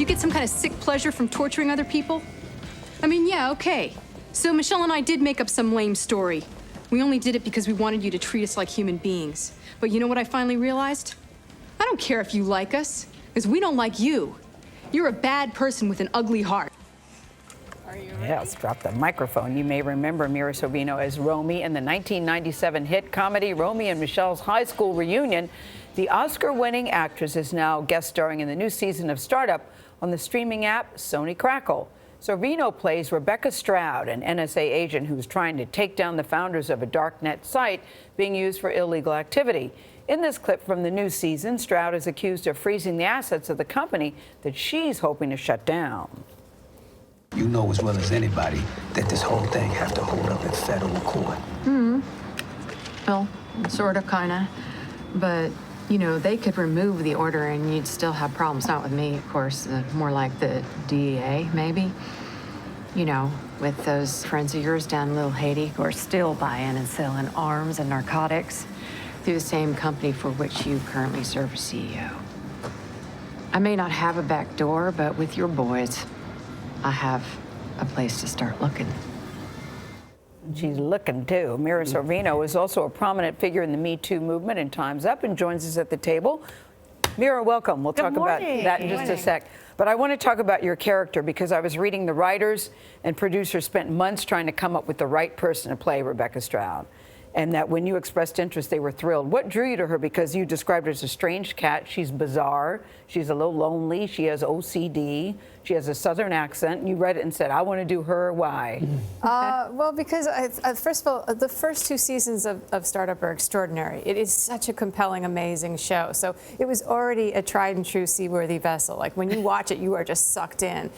You get some kind of sick pleasure from torturing other people? I mean, yeah, okay. So Michelle and I did make up some lame story. We only did it because we wanted you to treat us like human beings. But you know what I finally realized? I don't care if you like us, because we don't like you. You're a bad person with an ugly heart. Are you ready? Yes, drop the microphone. You may remember Mira Sorvino as Romy in the 1997 hit comedy Romy and Michelle's High School Reunion. The Oscar-winning actress is now guest starring in the new season of StartUp on the streaming app Sony Crackle. Sorvino plays Rebecca Stroud, an NSA agent who's trying to take down the founders of a darknet site being used for illegal activity. In this clip from the new season, Stroud is accused of freezing the assets of the company that she's hoping to shut down. You know as well as anybody that this whole thing has to hold up in federal court. Well, sort of, kind of. But, you know, they could remove the order and you'd still have problems. Not with me, of course. More like the DEA, maybe. You know, with those friends of yours down in Little Haiti who are still buying and selling arms and narcotics through the same company for which you currently serve as CEO. I may not have a back door, but with your boys, I have a place to start looking. She's looking, too. Mira Sorvino is also a prominent figure in the Me Too movement and Time's Up and joins us at the table. Mira, welcome. We'll talk about that in just a sec. But I want to talk about your character because I was reading the writers and producers spent months trying to come up with the right person to play Rebecca Stroud. And that when you expressed interest, they were thrilled. What drew you to her? Because you described her as a strange cat. She's bizarre. She's a little lonely. She has OCD. She has a Southern accent. You read it and said, I want to do her. Why? Well, because first of all, the first 2 seasons of Startup are extraordinary. It is such a compelling, amazing show. So it was already a tried and true seaworthy vessel. Like when you watch it, you are just sucked in.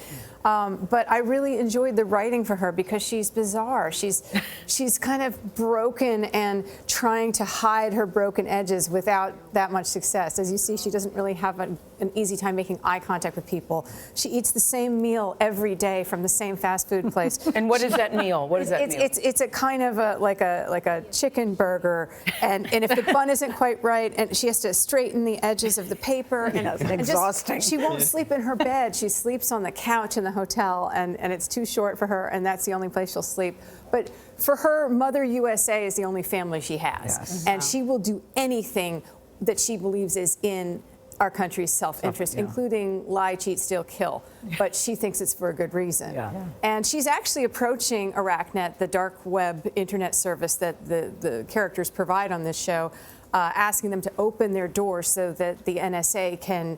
But I really enjoyed the writing for her because she's bizarre. She's kind of broken and trying to hide her broken edges without that much success. As you see, she doesn't really have an easy time making eye contact with people. She eats the same meal every day from the same fast food place. And what is that meal? What is that meal? It's a kind of like a chicken burger, and if the bun isn't quite right, and she has to straighten the edges of the paper. And, Yes, exhausting. She won't sleep in her bed. She sleeps on the couch in the hotel, and it's too short for her, and that's the only place she'll sleep. But for her, Mother USA is the only family she has. Yes. And she will do anything that she believes is in our country's self-interest, including lie, cheat, steal, kill. But she thinks it's for a good reason. And she's actually approaching ArachNet, the dark web internet service that the characters provide on this show, asking them to open their doors so that the NSA can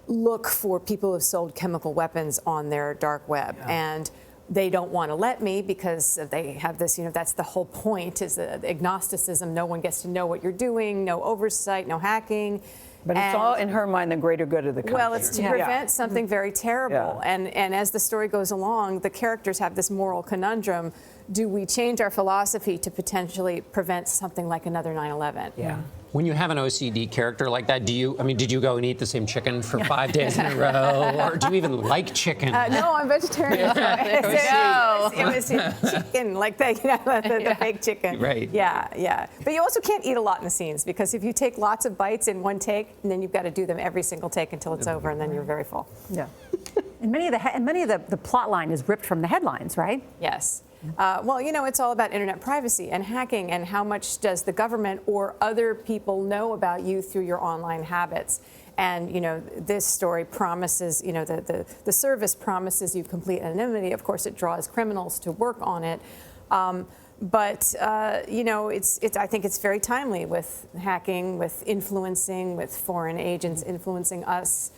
look for people who have sold chemical weapons on their dark web. And they don't want to let me because they have this, you know, that's the whole point, is the agnosticism. No one gets to know what you're doing, no oversight, no hacking. But it's all, in her mind, the greater good of the country. Well, it's to prevent something very terrible. And as the story goes along, the characters have this moral conundrum. Do we change our philosophy to potentially prevent something like another 9/11? When you have an OCD character like that, did you go and eat the same chicken for 5 days in a row? Or do you even like chicken? No, I'm vegetarian. It was chicken, like that, you know, the fake chicken. Right. Yeah. But you also can't eat a lot in the scenes because if you take lots of bites in one take, and then you've got to do them every single take until it's over, and then you're very full. Yeah. And many of the plot line is ripped from the headlines, right? Yes. Well, you know, it's all about internet privacy and hacking and how much does the government or other people know about you through your online habits. And, you know, this story promises, you know, the service promises you complete anonymity. Of course, it draws criminals to work on it. But, you know, I think it's very timely with hacking, with influencing, with foreign agents influencing us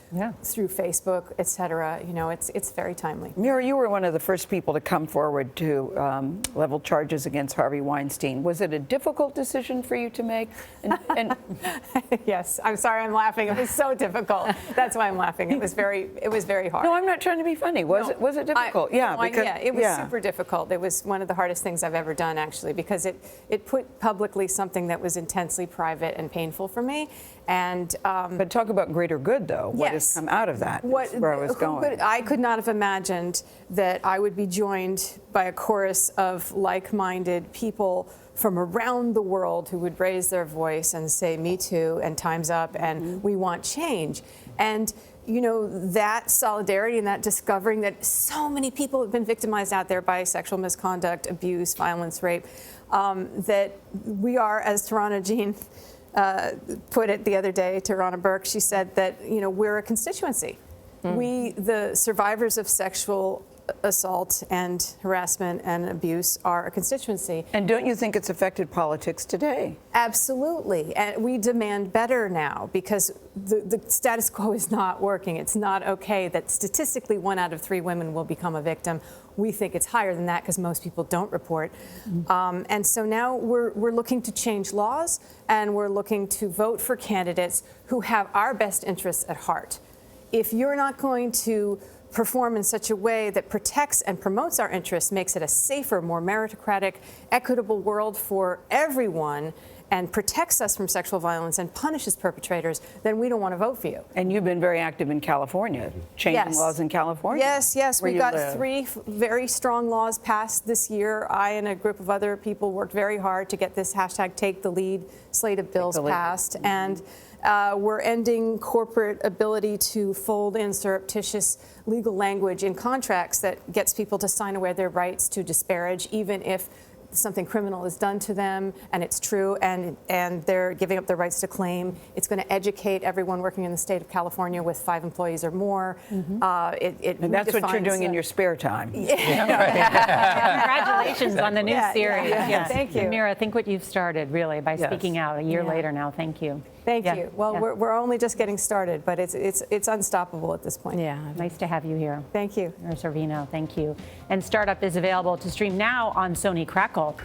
through Facebook, et cetera. You know, it's very timely. Mira, you were one of the first people to come forward to level charges against Harvey Weinstein. Was it a difficult decision for you to make? And Yes, I'm sorry I'm laughing. It was so difficult. That's why I'm laughing. It was very hard. No, I'm not trying to be funny. Was it difficult? It was super difficult. It was one of the hardest things I've ever done, actually, because it put publicly something that was intensely private and painful for me. And but talk about greater good, though. What has come out of that? Is where I was going. I could not have imagined that I would be joined by a chorus of like-minded people from around the world who would raise their voice and say, "Me too," and "Time's up," and "We want change." And you know, that solidarity and that discovering that so many people have been victimized out there by sexual misconduct, abuse, violence, rape, that we are, as Tarana Jean put it the other day, Tarana Burke, she said that, you know, we're a constituency. We, the survivors of sexual assault and harassment and abuse, are a constituency. And don't you think it's affected politics today? Absolutely. And we demand better now because the status quo is not working. It's not okay that statistically 1 out of 3 women will become a victim. We think it's higher than that because most people don't report. And so now we're looking to change laws, and we're looking to vote for candidates who have our best interests at heart. If you're not going to perform in such a way that protects and promotes our interests, makes it a safer, more meritocratic, equitable world for everyone, and protects us from sexual violence and punishes perpetrators, then we don't want to vote for you. And you've been very active in California, changing laws in California. Yes. We got 3 very strong laws passed this year. I and a group of other people worked very hard to get this hashtag Take the Lead slate of bills passed. And we're ending corporate ability to fold in surreptitious legal language in contracts that gets people to sign away their rights to disparage, even if something criminal is done to them and it's true, and they're giving up their rights to claim. It's going to educate everyone working in the state of California with 5 employees or more. And that's what you're doing in your spare time. Congratulations on the new series. Yeah. Thank you. Mira, I think what you've started, really, by speaking out a year later now. Thank you. Thank you. Well, we're only just getting started, but it's unstoppable at this point. Yeah, nice to have you here. Thank you. Mira Sorvino, thank you. And StartUp is available to stream now on Sony Crackle.